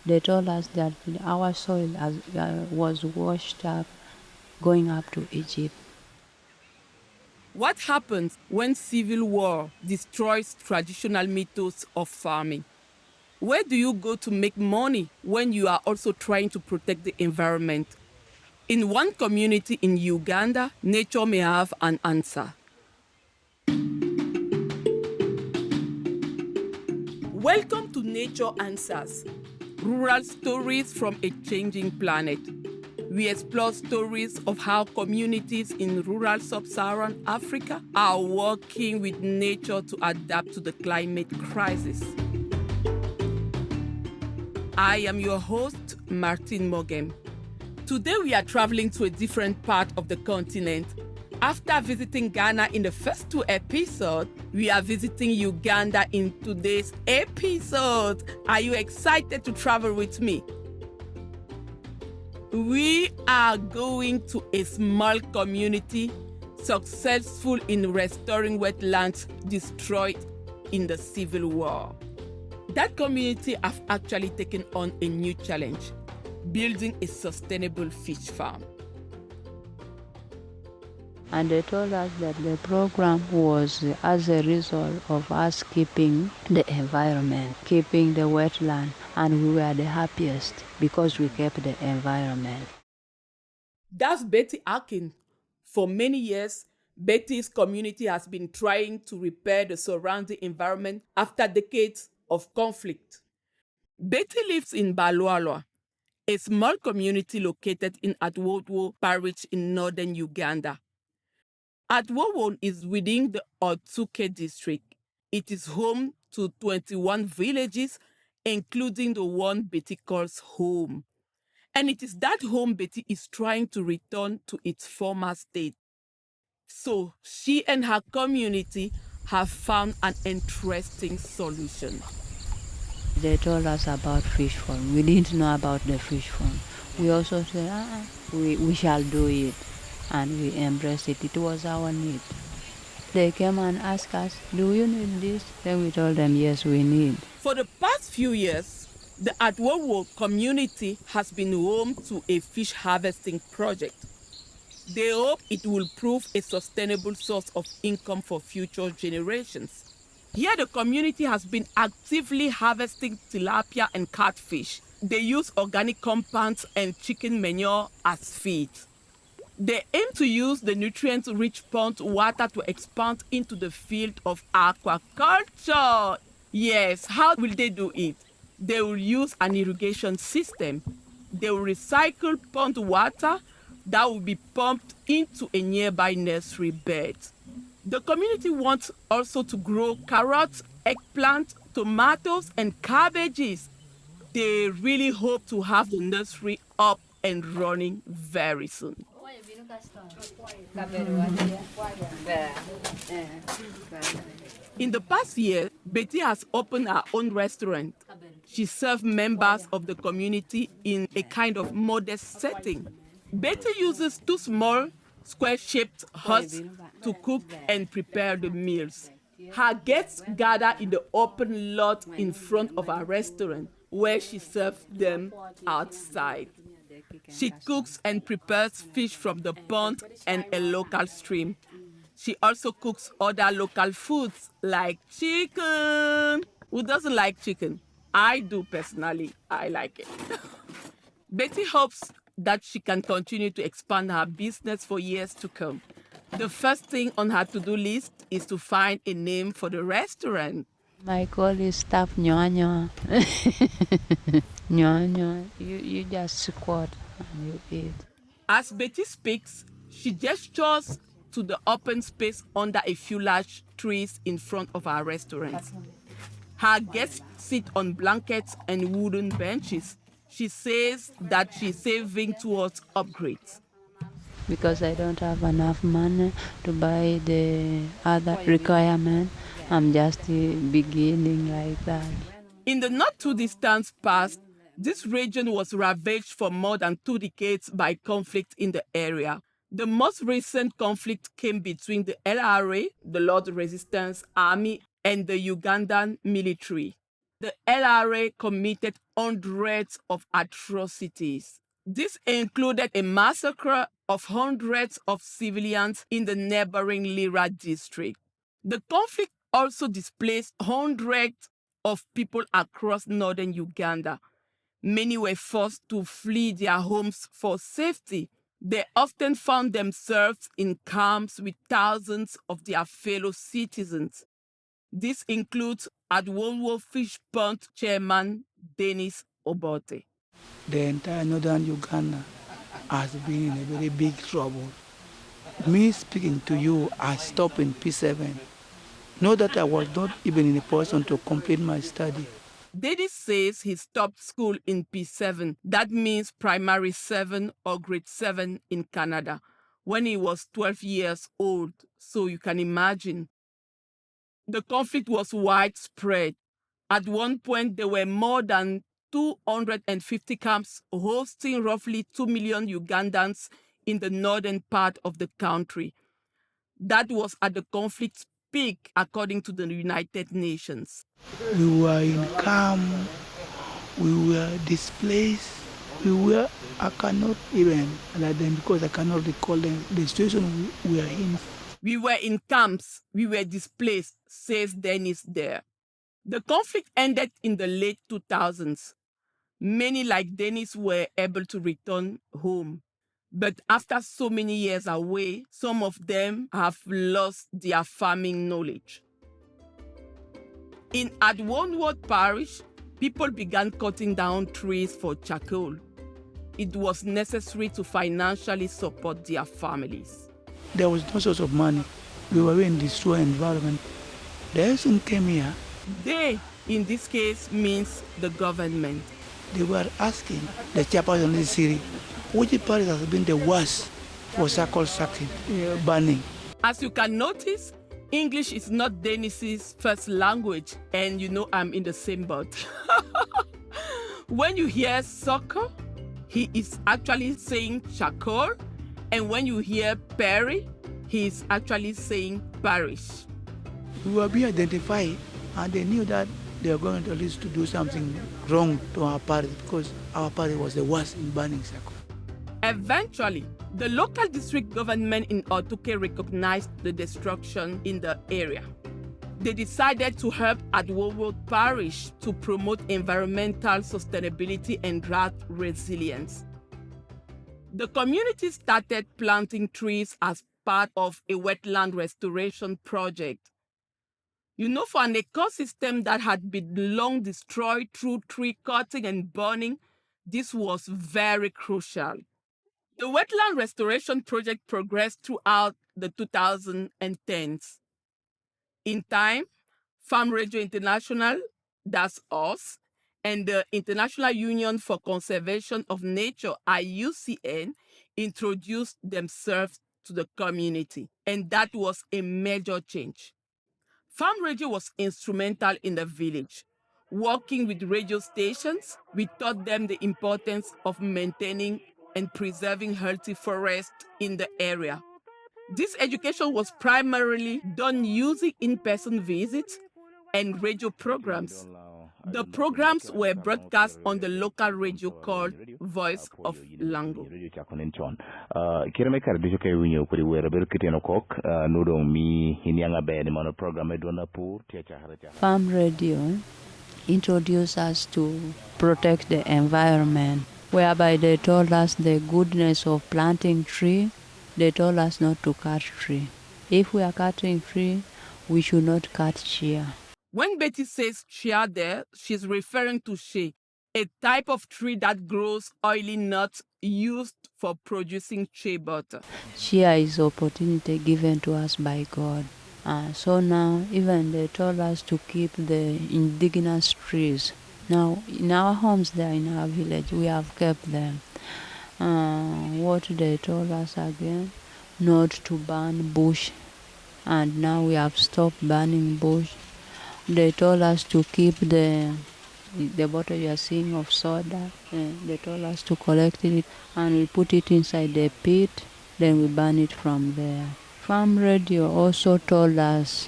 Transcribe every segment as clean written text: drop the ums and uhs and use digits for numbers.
They told us that our soil was washed up going up to Egypt. What happens when civil war destroys traditional methods of farming? Where do you go to make money when you are also trying to protect the environment? In one community in Uganda, nature may have an answer. Welcome to Nature Answers, rural stories from a changing planet. We explore stories of how communities in rural sub-Saharan Africa are working with nature to adapt to the climate crisis. I am your host, Martin Mogem. Today we are traveling to a different part of the continent. After visiting Ghana in the first two episodes, we are visiting Uganda in today's episode. Are you excited to travel with me? We are going to a small community successful in restoring wetlands destroyed in the Civil War. That community have actually taken on a new challenge, building a sustainable fish farm. And they told us that the program was as a result of us keeping the environment, keeping the wetland, and we were the happiest because we kept the environment. That's Betty Achen. For many years, Betty's community has been trying to repair the surrounding environment after decades of conflict. Betty lives in Balwalwa, a small community located in Artwotngo Parish in Northern Uganda. Artwotngo is within the Obute district. It is home to 21 villages, including the one Betty calls home. And it is that home Betty is trying to return to its former state. So she and her community have found an interesting solution. They told us about fish farm. We didn't know about the fish farm. We also said, we shall do it. And we embraced it. It was our need. They came and asked us, do you need this? Then we told them, yes, we need. For the past few years, the Artwotngo community has been home to a fish harvesting project. They hope it will prove a sustainable source of income for future generations. Here, the community has been actively harvesting tilapia and catfish. They use organic compounds and chicken manure as feed. They aim to use the nutrient-rich pond water to expand into the field of aquaculture. Yes, how will they do it? They will use an irrigation system. They will recycle pond water that will be pumped into a nearby nursery bed. The community wants also to grow carrots, eggplant, tomatoes, and cabbages. They really hope to have the nursery up and running very soon. In the past year, Betty has opened her own restaurant. She serves members of the community in a kind of modest setting. Betty uses two small, square-shaped huts to cook and prepare the meals. Her guests gather in the open lot in front of her restaurant, where she serves them outside. She cooks and prepares fish from the pond and a local stream. She also cooks other local foods like chicken. Who doesn't like chicken? I do personally. I like it. Betty hopes that she can continue to expand her business for years to come. The first thing on her to-do list is to find a name for the restaurant. My call is staff Nyoa. Nyoa. You just squat and you eat. As Betty speaks, she gestures to the open space under a few large trees in front of her restaurant. Her guests sit on blankets and wooden benches. She says that she's saving towards upgrades. Because I don't have enough money to buy the other requirement, I'm just beginning like that. In the not too distant past, this region was ravaged for more than 2 decades by conflict in the area. The most recent conflict came between the LRA, the Lord Resistance Army, and the Ugandan military. the LRA committed hundreds of atrocities. This included a massacre of hundreds of civilians in the neighboring Lira district. The conflict also displaced hundreds of people across northern Uganda. Many were forced to flee their homes for safety. They often found themselves in camps with thousands of their fellow citizens. This includes Artwotngo Fish Pond chairman Dennis Obute. The entire northern Uganda has been in a very big trouble. Me speaking to you, I stopped in P7. Know that I was not even in a position to complete my study. Dennis says he stopped school in P7. That means primary 7 or grade 7 in Canada, when he was 12 years old. So you can imagine. The conflict was widespread. At one point, there were more than 250 camps hosting roughly 2 million Ugandans in the northern part of the country. That was at the conflict's peak, according to the United Nations. We were in camp, we were displaced, I cannot even like them because I cannot recall them, the situation we were in. We were in camps, we were displaced, says Dennis there. The conflict ended in the late 2000s. Many like Dennis were able to return home. But after so many years away, some of them have lost their farming knowledge. In Artwotngo Parish, people began cutting down trees for charcoal. It was necessary to financially support their families. There was no source of money. We were in this destroyed environment. The Achen came here. They, in this case, means the government. They were asking the chairperson of the city, which parish has been the worst for charcoal sucking, burning. As you can notice, English is not Dennis's first language, and you know I'm in the same boat. When you hear soccer, he is actually saying charcoal, and when you hear Perry, he is actually saying parish. We were being identified, and they knew that they were going to at least to do something wrong to our parish because our parish was the worst in burning charcoal. Eventually, the local district government in Obute recognized the destruction in the area. They decided to help Artwotngo Parish to promote environmental sustainability and drought resilience. The community started planting trees as part of a wetland restoration project. You know, for an ecosystem that had been long destroyed through tree cutting and burning, this was very crucial. The wetland restoration project progressed throughout the 2010s. In time, Farm Radio International, that's us, and the International Union for Conservation of Nature, IUCN, introduced themselves to the community, and that was a major change. Farm Radio was instrumental in the village. Working with radio stations, we taught them the importance of maintaining and preserving healthy forests in the area. This education was primarily done using in-person visits and radio programs. The programs were broadcast on the local radio called Voice of Lango. Farm radio introduced us to protect the environment, whereby they told us the goodness of planting tree. They told us not to cut tree. If we are cutting tree, we should not cut chia. When Betty says chia there, she's referring to shea, a type of tree that grows oily nuts used for producing shea butter. Chia is opportunity given to us by God. So now, even they told us to keep the indigenous trees. Now, in our homes there, in our village, we have kept them. What they told us again, not to burn bush. And now we have stopped burning bush. They told us to keep the bottle you are seeing of soda. They told us to collect it and we put it inside the pit. Then we burn it from there. Farm radio also told us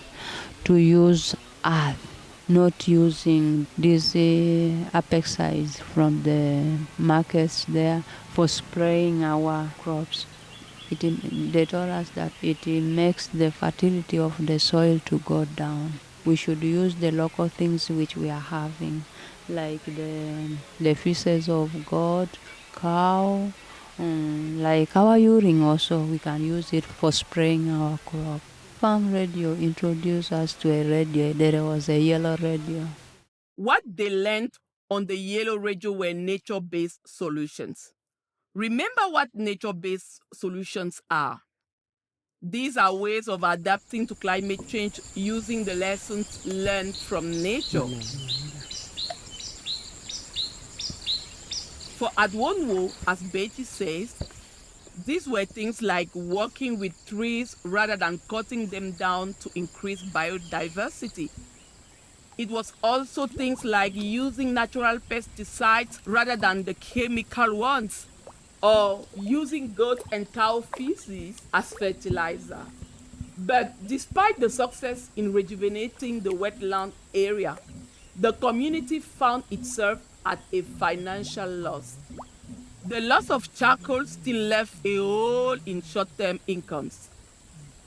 to use earth. not using these pesticides from the markets there for spraying our crops. They told us that it makes the fertility of the soil to go down. We should use the local things which we are having, like the feces of goat, cow, like our urine also. We can use it for spraying our crop. Farm radio introduced us to a radio. There was a yellow radio. What they learned on the yellow radio were nature-based solutions. Remember what nature-based solutions are. These are ways of adapting to climate change using the lessons learned from nature. For Artwotngo, as Betty says, these were things like working with trees rather than cutting them down to increase biodiversity. It was also things like using natural pesticides rather than the chemical ones, or using goat and cow feces as fertilizer. But despite the success in rejuvenating the wetland area, the community found itself at a financial loss. The loss of charcoal still left a hole in short-term incomes.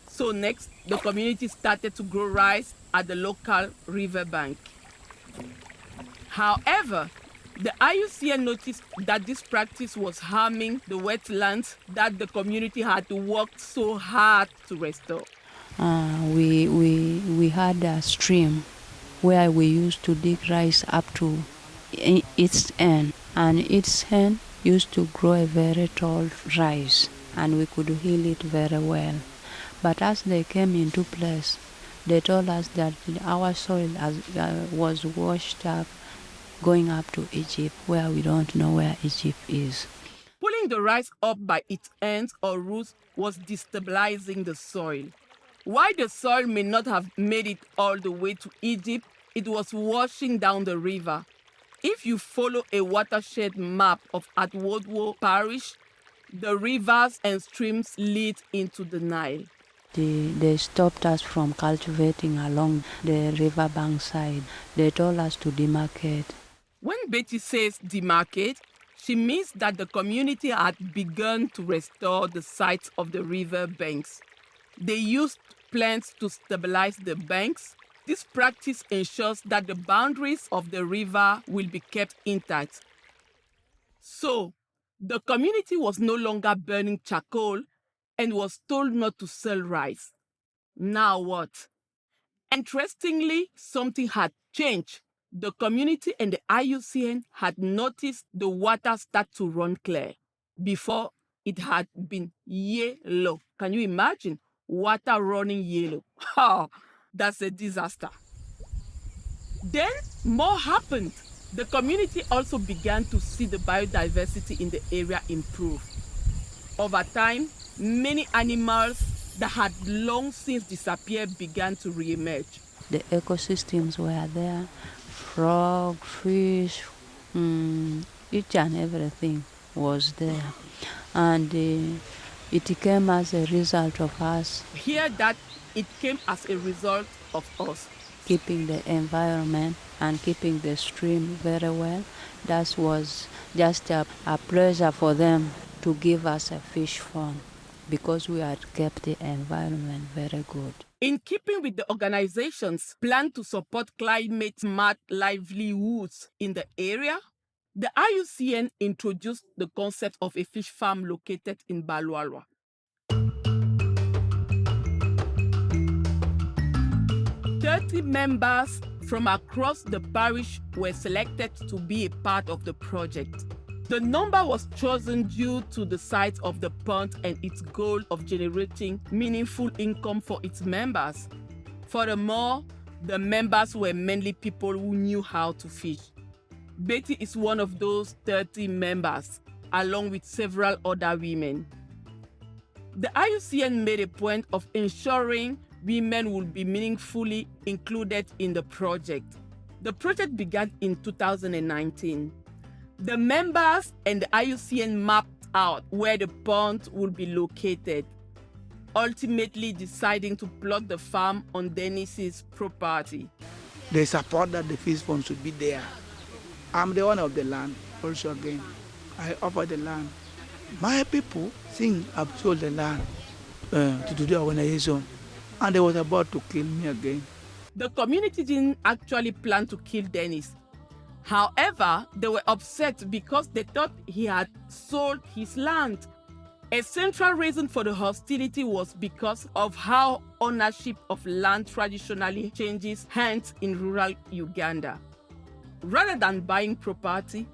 So next, the community started to grow rice at the local riverbank. However, the IUCN noticed that this practice was harming the wetlands that the community had worked so hard to restore. We had a stream where we used to dig rice up to its end, and its end used to grow a very tall rice, and we could heal it very well. But as they came into place, they told us that our soil was washed up going up to Egypt, where we don't know where Egypt is. Pulling the rice up by its ends or roots was destabilizing the soil. While the soil may not have made it all the way to Egypt, it was washing down the river. If you follow a watershed map of Artwotngo Parish, the rivers and streams lead into the Nile. They stopped us from cultivating along the riverbank side. They told us to demarcate. When Betty says demarcate, she means that the community had begun to restore the sites of the river banks. They used plants to stabilize the banks. This practice ensures that the boundaries of the river will be kept intact. So, the community was no longer burning charcoal and was told not to sell rice. Now what? Interestingly, something had changed. The community and the IUCN had noticed the water start to run clear. Before, it had been yellow. Can you imagine? Water running yellow. That's a disaster. Then more happened. The community also began to see the biodiversity in the area improve. Over time, many animals that had long since disappeared began to reemerge. The ecosystems were there, frog, fish, each and everything was there. And it came as a result of us. Hear that it came as a result of us. Keeping the environment and keeping the stream very well. That was just a pleasure for them to give us a fish fund, because we had kept the environment very good. In keeping with the organization's plan to support climate-smart livelihoods in the area, the IUCN introduced the concept of a fish farm located in Balwalwa. 30 members from across the parish were selected to be a part of the project. The number was chosen due to the size of the pond and its goal of generating meaningful income for its members. Furthermore, the members were mainly people who knew how to fish. Betty is one of those 30 members, along with several other women. The IUCN made a point of ensuring women would be meaningfully included in the project. The project began in 2019. The members and the IUCN mapped out where the pond would be located, ultimately deciding to plot the farm on Dennis's property. they support that the fish pond should be there. I'm the owner of the land also again. I offer the land. My people think I've sold the land to the organization, and they was about to kill me again. The community didn't actually plan to kill Dennis. However, they were upset because they thought he had sold his land. A central reason for the hostility was because of how ownership of land traditionally changes hands in rural Uganda. Rather than buying property,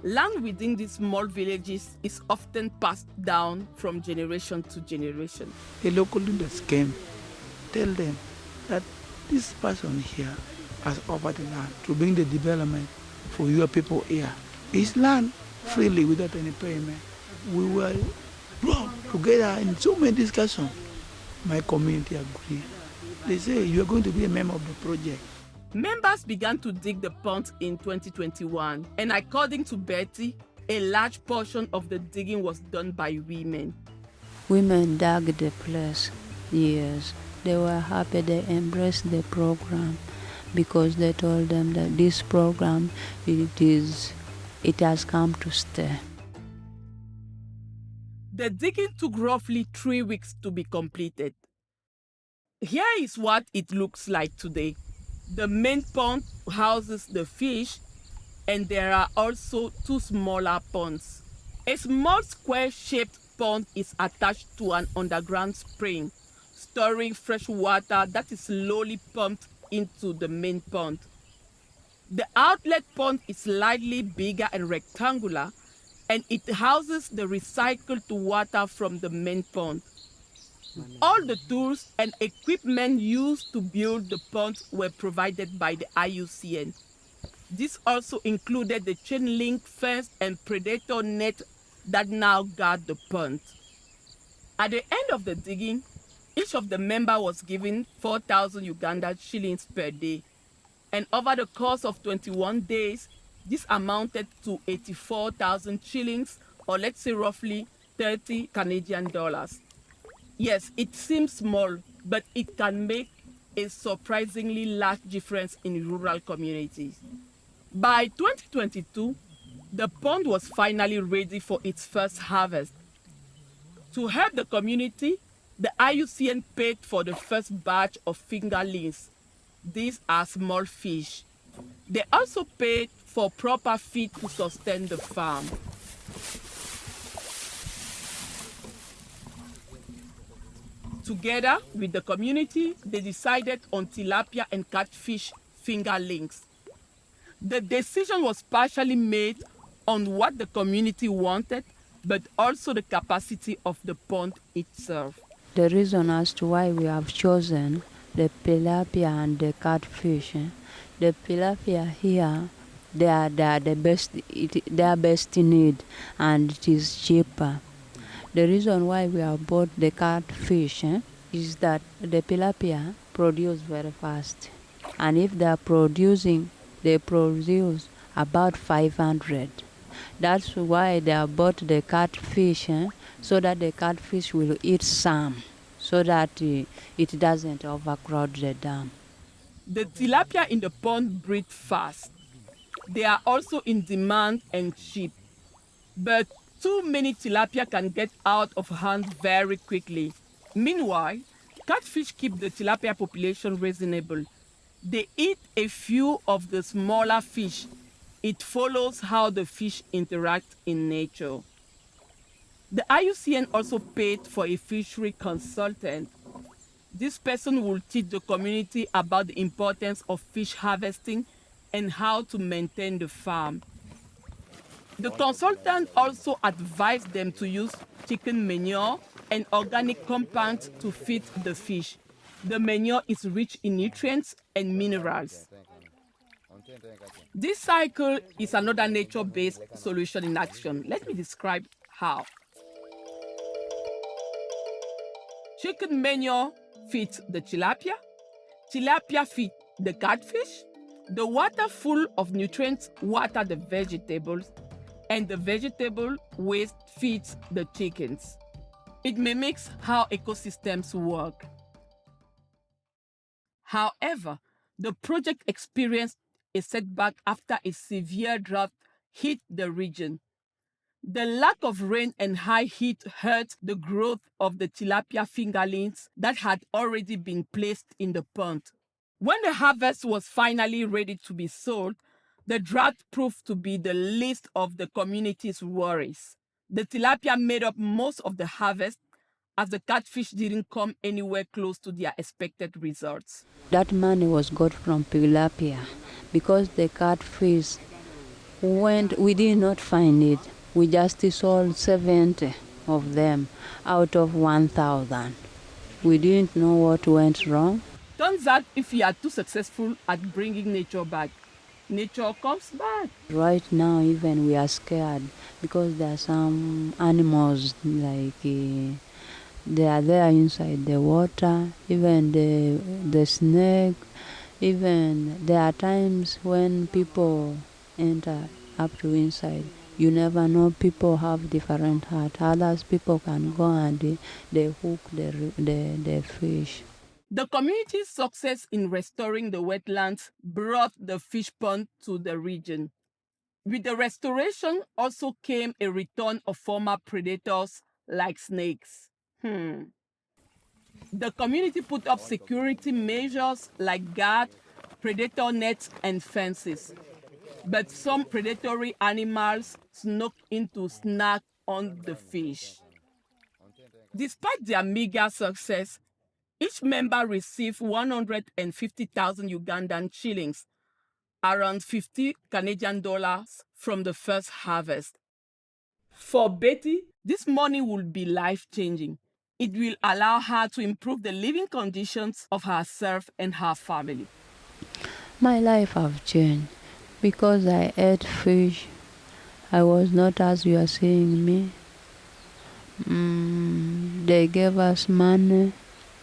land within these small villages is often passed down from generation to generation. The local leaders came, tell them that this person here has offered the land to bring the development for your people here. It's land freely without any payment. We were brought together in so many discussions. My community agreed. They say you are going to be a member of the project. Members began to dig the pond in 2021, and according to Betty, a large portion of the digging was done by women. Women dug the place, yes. They were happy, they embraced the program because they told them that this program, it has come to stay. The digging took roughly 3 weeks to be completed. Here is what it looks like today. The main pond houses the fish, and there are also 2 smaller ponds. A small square-shaped pond is attached to an underground spring, storing fresh water that is slowly pumped into the main pond. The outlet pond is slightly bigger and rectangular, and it houses the recycled water from the main pond. All the tools and equipment used to build the pond were provided by the IUCN. This also included the chain link fence and predator net that now guard the pond. At the end of the digging, each of the members was given 4,000 Uganda shillings per day. And over the course of 21 days, this amounted to 84,000 shillings, or let's say roughly 30 Canadian dollars. Yes, it seems small, but it can make a surprisingly large difference in rural communities. By 2022, the pond was finally ready for its first harvest. To help the community, the IUCN paid for the first batch of fingerlings. These are small fish. They also paid for proper feed to sustain the farm. Together with the community, they decided on tilapia and catfish fingerlings. The decision was partially made on what the community wanted, but also the capacity of the pond itself. The reason as to why we have chosen the tilapia and the catfish, the tilapia here, they are the best. They are best in need, and it is cheaper. The reason why we have bought the catfish is that the tilapia produce very fast, and if they are producing, they produce about 500. That's why they have bought the catfish, so that the catfish will eat some, so that it doesn't overcrowd the dam. The tilapia in the pond breed fast. They are also in demand and cheap. But too many tilapia can get out of hand very quickly. Meanwhile, catfish keep the tilapia population reasonable. They eat a few of the smaller fish. It follows how the fish interact in nature. The IUCN also paid for a fishery consultant. This person will teach the community about the importance of fish harvesting and how to maintain the farm. The consultant also advised them to use chicken manure and organic compounds to feed the fish. The manure is rich in nutrients and minerals. This cycle is another nature-based solution in action. Let me describe how. Chicken manure feeds the tilapia. Tilapia feed the catfish. The water full of nutrients water the vegetables, and the vegetable waste feeds the chickens. It mimics how ecosystems work. However, The project experienced a setback after a severe drought hit the region. The lack of rain and high heat hurt the growth of the tilapia fingerlings that had already been placed in the pond. When the harvest was finally ready to be sold, the drought proved to be the least of the community's worries. The tilapia made up most of the harvest, as the catfish didn't come anywhere close to their expected results. That money was got from tilapia because the catfish we did not find it. We just sold 70 of them out of 1,000. We didn't know what went wrong. Turns out if you are too successful at bringing nature back, nature comes back. Right now, even we are scared because there are some animals like they are there inside the water, even the snake. Even there are times when people enter up to inside. You never know, people have different heart. Others people can go and they hook the fish. The community's success in restoring the wetlands brought the fish pond to the region. With the restoration also came a return of former predators like snakes. The community put up security measures like guard, predator nets, and fences. But some predatory animals snuck in to snack on the fish. Despite their meager success, each member received 150,000 Ugandan shillings, around 50 Canadian dollars, from the first harvest. For Betty, this money will be life-changing. It will allow her to improve the living conditions of herself and her family. My life have changed because I ate fish. I was not as you are seeing me. They gave us money.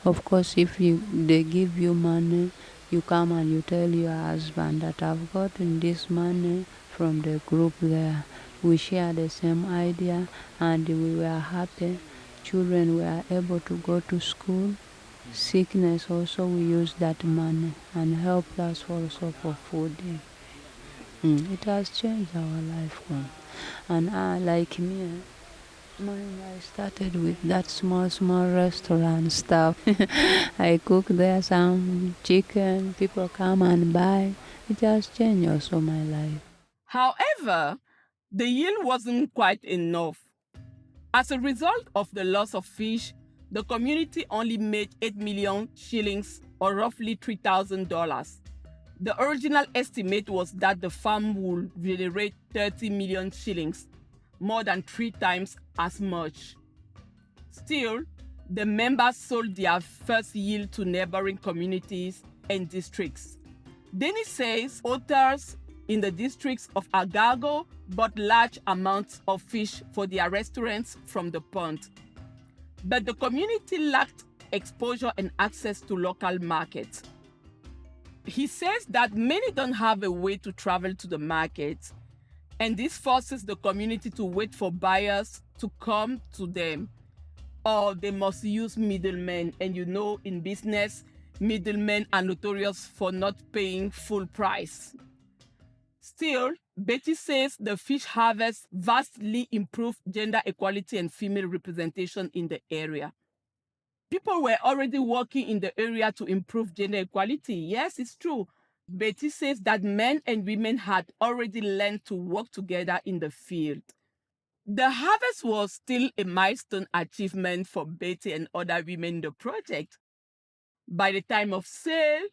Of course, if they give you money, you come and you tell your husband that I've gotten this money from the group there. We share the same idea and we were happy. Children were able to go to school. Sickness also, we use that money and helped us also for food. It has changed our life. And like me, I started with that small restaurant stuff. I cook there some chicken, people come and buy. It has changed also my life. However, the yield wasn't quite enough. As a result of the loss of fish, the community only made 8 million shillings, or roughly $3,000. The original estimate was that the farm would generate 30 million shillings, more than 3 times as much. Still, the members sold their first yield to neighboring communities and districts. Dennis says otters in the districts of Agago bought large amounts of fish for their restaurants from the pond. But the community lacked exposure and access to local markets. He says that many don't have a way to travel to the market, and this forces the community to wait for buyers to come to them, or they must use middlemen. And you know, in business, middlemen are notorious for not paying full price. Still, Betty says the fish harvest vastly improved gender equality and female representation in the area. People were already working in the area to improve gender equality. Yes, it's true. Betty says that men and women had already learned to work together in the field. The harvest was still a milestone achievement for Betty and other women in the project. By the time of sale,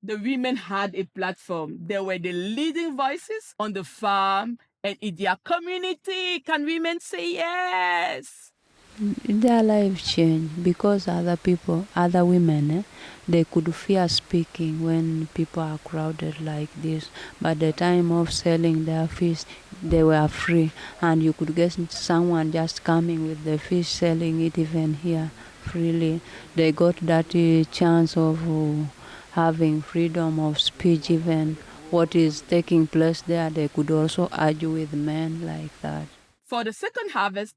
the women had a platform. They were the leading voices on the farm and in their community. Can women say yes? Their life changed because other women, they could fear speaking when people are crowded like this. By the time of selling their fish, they were free, and you could get someone just coming with the fish, selling it even here freely. They got that chance of having freedom of speech. Even what is taking place there, they could also argue with men like that. For the second harvest,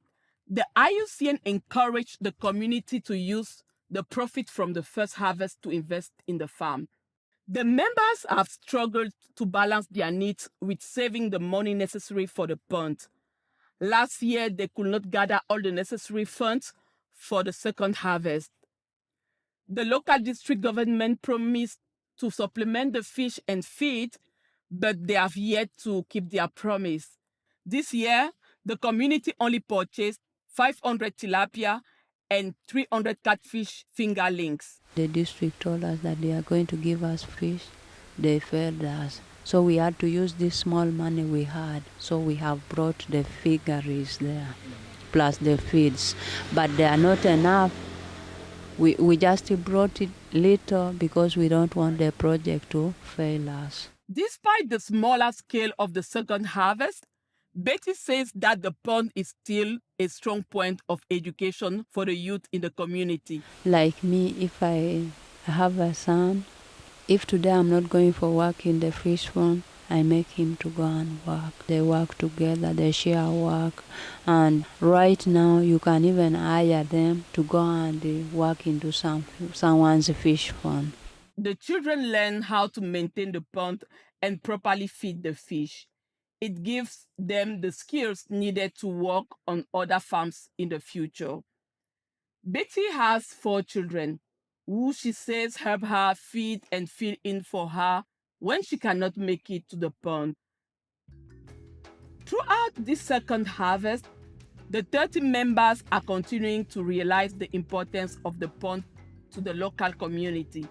the IUCN encouraged the community to use the profit from the first harvest to invest in the farm. The members have struggled to balance their needs with saving the money necessary for the pond. Last year, they could not gather all the necessary funds for the second harvest. The local district government promised to supplement the fish and feed, but they have yet to keep their promise. This year, the community only purchased 500 tilapia and 300 catfish fingerlings. The district told us that they are going to give us fish. They failed us. So we had to use this small money we had. So we have brought the figures there, plus the feeds. But they are not enough. We just brought it little because we don't want the project to fail us. Despite the smaller scale of the second harvest, Betty says that the pond is still a strong point of education for the youth in the community. Like me, if I have a son, if today I'm not going for work in the fish pond, I make him to go and work. They work together, they share work. And right now, you can even hire them to go and work into someone's fish pond. The children learn how to maintain the pond and properly feed the fish. It gives them the skills needed to work on other farms in the future. Betty has 4 children, who she says help her feed and fill in for her when she cannot make it to the pond. Throughout this second harvest, the 30 members are continuing to realize the importance of the pond to the local community.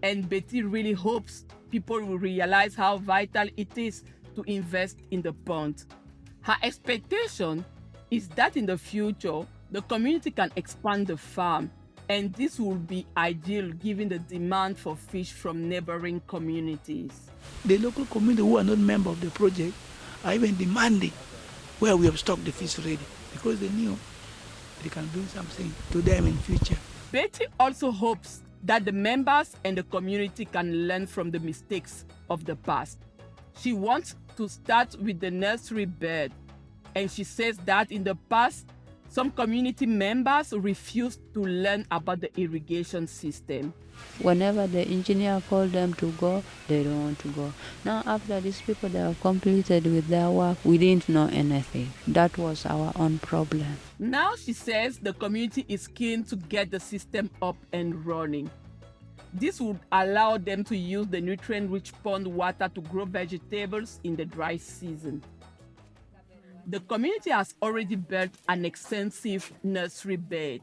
And Betty really hopes people will realize how vital it is to invest in the pond. Her expectation is that in the future, the community can expand the farm, and this will be ideal given the demand for fish from neighboring communities. The local community who are not members of the project are even demanding where we have stocked the fish ready, because they knew they can bring something to them in future. Betty also hopes that the members and the community can learn from the mistakes of the past. She wants to start with the nursery bed, and she says that in the past, some community members refused to learn about the irrigation system. Whenever the engineer called them to go, they don't want to go. Now, after these people they have completed with their work, we didn't know anything. That was our own problem. Now she says the community is keen to get the system up and running. This would allow them to use the nutrient-rich pond water to grow vegetables in the dry season. The community has already built an extensive nursery bed,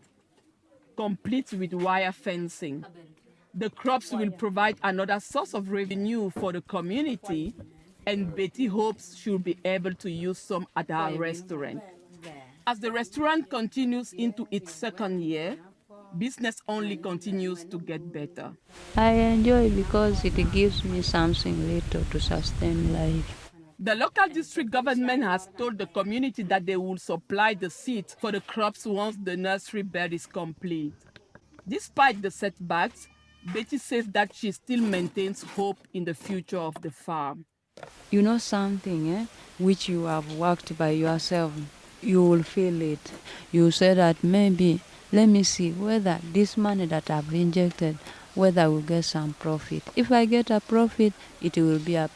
complete with wire fencing. The crops will provide another source of revenue for the community, and Betty hopes she'll be able to use some at her restaurant. As the restaurant continues into its second year, business only continues to get better. I enjoy because it gives me something little to sustain life. The local district government has told the community that they will supply the seeds for the crops once the nursery bed is complete. Despite the setbacks, Betty says that she still maintains hope in the future of the farm. You know something, which you have worked by yourself, you will feel it. You say that maybe, let me see whether this money that I've injected, whether I will get some profit. If I get a profit, it will be a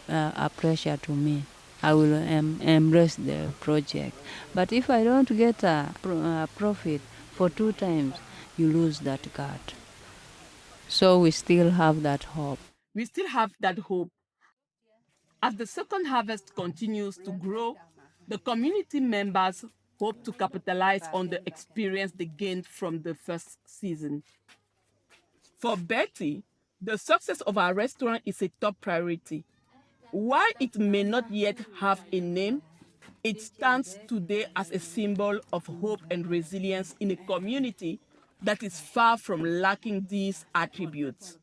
pressure to me. I will embrace the project. But if I don't get a profit for 2 times, you lose that card. So we still have that hope. We still have that hope. As the second harvest continues to grow, the community members hope to capitalize on the experience they gained from the first season. For Betty, the success of our restaurant is a top priority. While it may not yet have a name, it stands today as a symbol of hope and resilience in a community that is far from lacking these attributes.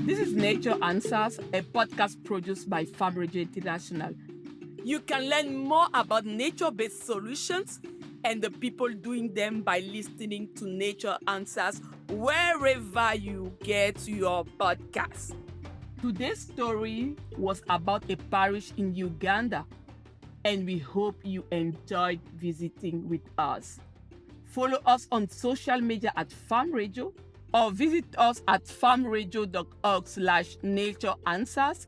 This is Nature Answers, a podcast produced by Farm Radio International. You can learn more about nature-based solutions and the people doing them by listening to Nature Answers wherever you get your podcasts. Today's story was about a parish in Uganda, and we hope you enjoyed visiting with us. Follow us on social media at Farm Radio or visit us at farmradio.org/natureanswers.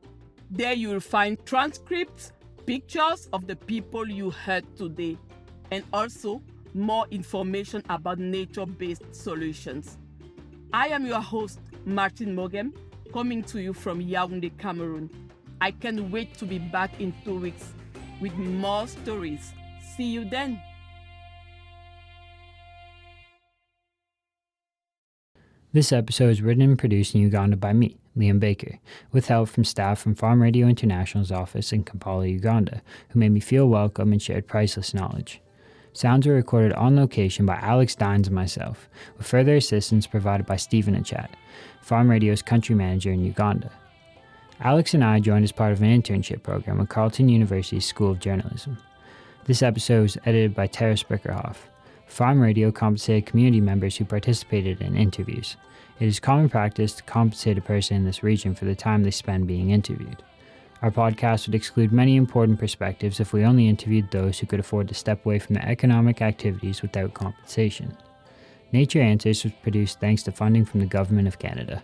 There you'll find transcripts, pictures of the people you heard today, and also more information about nature-based solutions. I am your host, Martin Mogem, coming to you from Yaoundé, Cameroon. I can't wait to be back in 2 weeks with more stories. See you then. This episode is written and produced in Uganda by me, Liam Baker, with help from staff from Farm Radio International's office in Kampala, Uganda, who made me feel welcome and shared priceless knowledge. Sounds were recorded on location by Alex Dines and myself, with further assistance provided by Stephen Achat, Farm Radio's country manager in Uganda. Alex and I joined as part of an internship program at Carleton University's School of Journalism. This episode was edited by Tara Sprickerhoff. Farm Radio compensated community members who participated in interviews. It is common practice to compensate a person in this region for the time they spend being interviewed. Our podcast would exclude many important perspectives if we only interviewed those who could afford to step away from their economic activities without compensation. Nature Answers was produced thanks to funding from the Government of Canada.